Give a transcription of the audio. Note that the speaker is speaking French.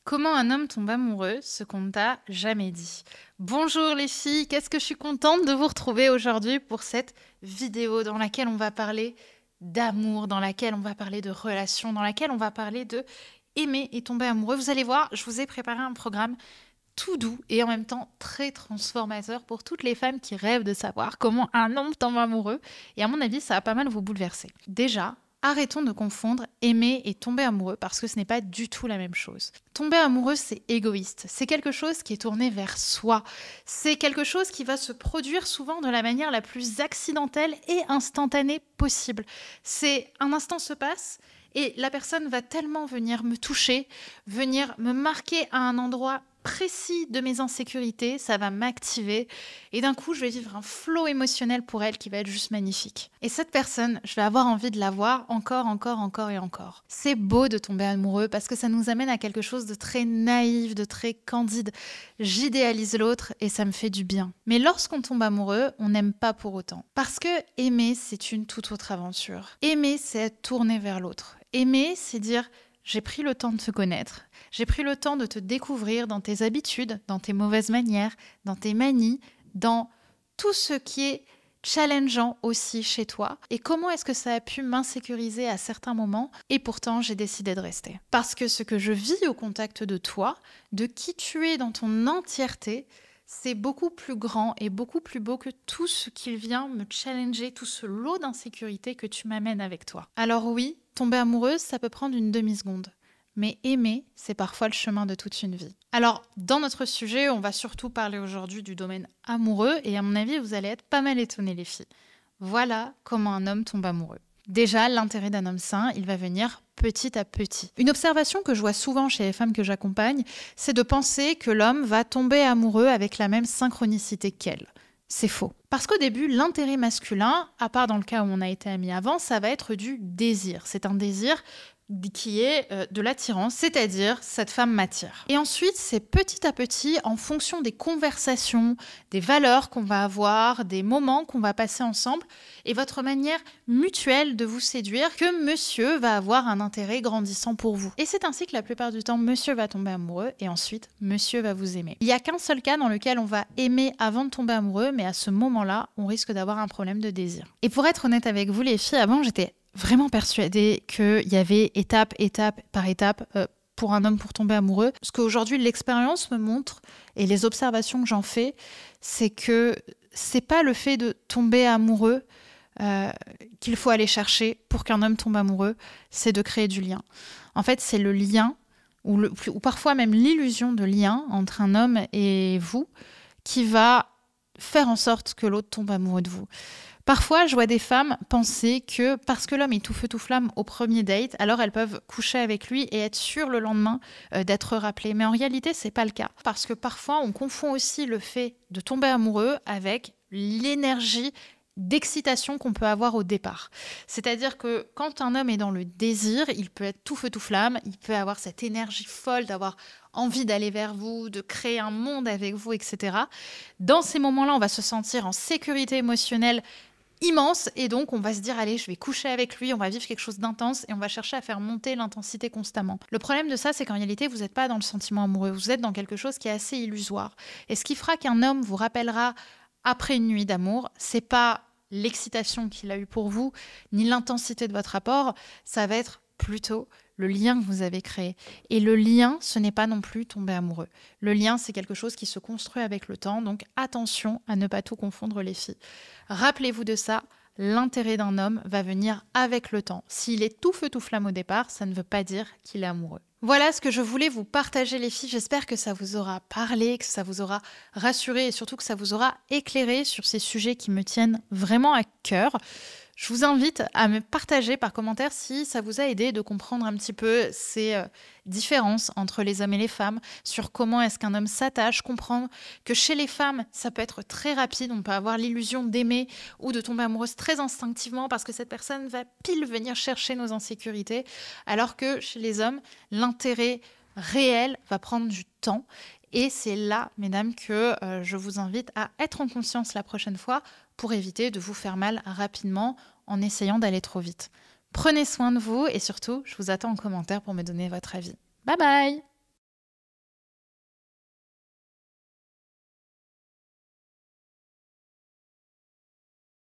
Comment un homme tombe amoureux, ce qu'on ne t'a jamais dit. Bonjour les filles, qu'est-ce que je suis contente de vous retrouver aujourd'hui pour cette vidéo dans laquelle on va parler d'amour, dans laquelle on va parler de relations, dans laquelle on va parler de aimer et tomber amoureux. Vous allez voir, je vous ai préparé un programme tout doux et en même temps très transformateur pour toutes les femmes qui rêvent de savoir comment un homme tombe amoureux. Et à mon avis, ça va pas mal vous bouleverser. Déjà, arrêtons de confondre aimer et tomber amoureux parce que ce n'est pas du tout la même chose. Tomber amoureux, c'est égoïste. C'est quelque chose qui est tourné vers soi. C'est quelque chose qui va se produire souvent de la manière la plus accidentelle et instantanée possible. C'est un instant se passe et la personne va tellement venir me toucher, venir me marquer à un endroit précis de mes insécurités, ça va m'activer et d'un coup je vais vivre un flot émotionnel pour elle qui va être juste magnifique. Et cette personne, je vais avoir envie de la voir encore et encore. C'est beau de tomber amoureux parce que ça nous amène à quelque chose de très naïf, de très candide. J'idéalise l'autre et ça me fait du bien. Mais lorsqu'on tombe amoureux, on n'aime pas pour autant. Parce que aimer, c'est une toute autre aventure. Aimer, c'est être tourné vers l'autre. Aimer, c'est dire j'ai pris le temps de te connaître, j'ai pris le temps de te découvrir dans tes habitudes, dans tes mauvaises manières, dans tes manies, dans tout ce qui est challengeant aussi chez toi. Et comment est-ce que ça a pu m'insécuriser à certains moments et pourtant j'ai décidé de rester. Parce que ce que je vis au contact de toi, de qui tu es dans ton entièreté, c'est beaucoup plus grand et beaucoup plus beau que tout ce qui vient me challenger, tout ce lot d'insécurité que tu m'amènes avec toi. Alors oui, tomber amoureuse, ça peut prendre une demi-seconde. Mais aimer, c'est parfois le chemin de toute une vie. Alors, dans notre sujet, on va surtout parler aujourd'hui du domaine amoureux et à mon avis, vous allez être pas mal étonnés les filles. Voilà comment un homme tombe amoureux. Déjà, l'intérêt d'un homme sain, il va venir petit à petit. Une observation que je vois souvent chez les femmes que j'accompagne, c'est de penser que l'homme va tomber amoureux avec la même synchronicité qu'elle. C'est faux. Parce qu'au début, l'intérêt masculin, à part dans le cas où on a été amis avant, ça va être du désir. C'est un désir qui est de l'attirance, c'est-à-dire cette femme m'attire. Et ensuite, c'est petit à petit, en fonction des conversations, des valeurs qu'on va avoir, des moments qu'on va passer ensemble, et votre manière mutuelle de vous séduire, que monsieur va avoir un intérêt grandissant pour vous. Et c'est ainsi que la plupart du temps, monsieur va tomber amoureux, et ensuite, monsieur va vous aimer. Il n'y a qu'un seul cas dans lequel on va aimer avant de tomber amoureux, mais à ce moment-là, on risque d'avoir un problème de désir. Et pour être honnête avec vous, les filles, avant, j'étais vraiment persuadée qu'il y avait étape par étape pour un homme pour tomber amoureux. Parce qu'aujourd'hui, l'expérience me montre, et les observations que j'en fais, c'est que c'est pas le fait de tomber amoureux qu'il faut aller chercher pour qu'un homme tombe amoureux, c'est de créer du lien. En fait, c'est le lien, ou parfois même l'illusion de lien entre un homme et vous, qui va faire en sorte que l'autre tombe amoureux de vous. Parfois, je vois des femmes penser que parce que l'homme est tout feu tout flamme au premier date, alors elles peuvent coucher avec lui et être sûres le lendemain d'être rappelées. Mais en réalité, c'est pas le cas. Parce que parfois, on confond aussi le fait de tomber amoureux avec l'énergie d'excitation qu'on peut avoir au départ. C'est-à-dire que quand un homme est dans le désir, il peut être tout feu tout flamme, il peut avoir cette énergie folle d'avoir envie d'aller vers vous, de créer un monde avec vous, etc. Dans ces moments-là, on va se sentir en sécurité émotionnelle immense et donc on va se dire allez, je vais coucher avec lui, on va vivre quelque chose d'intense et on va chercher à faire monter l'intensité constamment. Le problème de ça, c'est qu'en réalité, vous n'êtes pas dans le sentiment amoureux, vous êtes dans quelque chose qui est assez illusoire. Et ce qui fera qu'un homme vous rappellera après une nuit d'amour, c'est pas l'excitation qu'il a eue pour vous, ni l'intensité de votre rapport, ça va être plutôt le lien que vous avez créé. Et le lien, ce n'est pas non plus tomber amoureux. Le lien, c'est quelque chose qui se construit avec le temps, donc attention à ne pas tout confondre les filles. Rappelez-vous de ça, l'intérêt d'un homme va venir avec le temps. S'il est tout feu tout flamme au départ, ça ne veut pas dire qu'il est amoureux. Voilà ce que je voulais vous partager les filles, j'espère que ça vous aura parlé, que ça vous aura rassuré et surtout que ça vous aura éclairé sur ces sujets qui me tiennent vraiment à cœur. Je vous invite à me partager par commentaire si ça vous a aidé de comprendre un petit peu ces différences entre les hommes et les femmes, sur comment est-ce qu'un homme s'attache, comprendre que chez les femmes, ça peut être très rapide, on peut avoir l'illusion d'aimer ou de tomber amoureuse très instinctivement parce que cette personne va pile venir chercher nos insécurités, alors que chez les hommes, l'intérêt réel va prendre du temps. Et c'est là, mesdames, que je vous invite à être en conscience la prochaine fois pour éviter de vous faire mal rapidement en essayant d'aller trop vite. Prenez soin de vous et surtout, je vous attends en commentaire pour me donner votre avis. Bye bye!